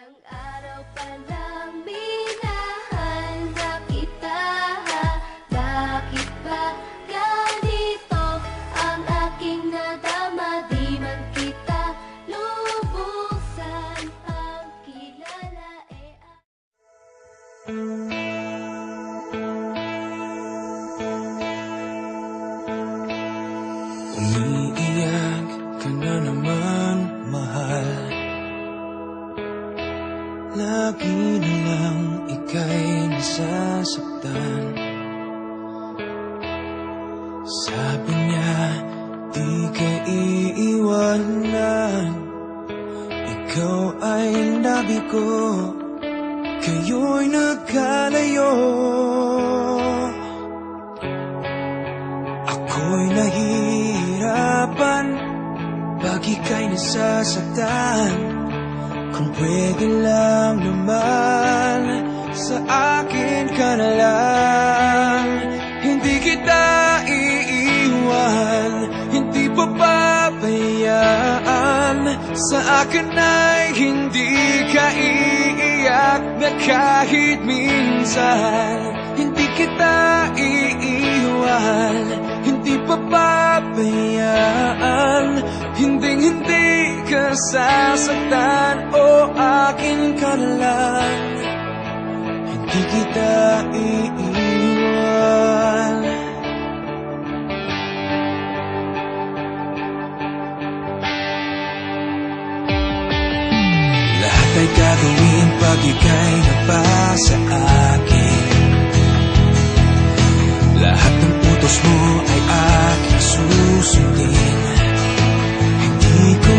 Unang araw pa lang minahal na kita. Bakit ba ganito ang aking nadama? Di man kita lubusan pagkilala Umiiyak ka na naman, mahal. Lagi na lang ika'y nasasaktan. Sabi niya, di ka iiwanan. Ikaw ay nabi ko, kayo'y nagkalayo. Ako'y nahihirapan pag ika'y nasasaktan. Kung pwede lang naman, sa akin ka na lang. Hindi kita iiwan, hindi papabayaan. Sa akin ay hindi ka iiyak na kahit minsan. Hindi kita iiwan, hindi papabayaan. Hinding-hindi ka sasaktan, o akin ka na lang. Hindi kita iiwan. Lahat ay gagawin pag ika'y nagpasa akin. Lahat ng utos mo ay aking susundin. Hindi ko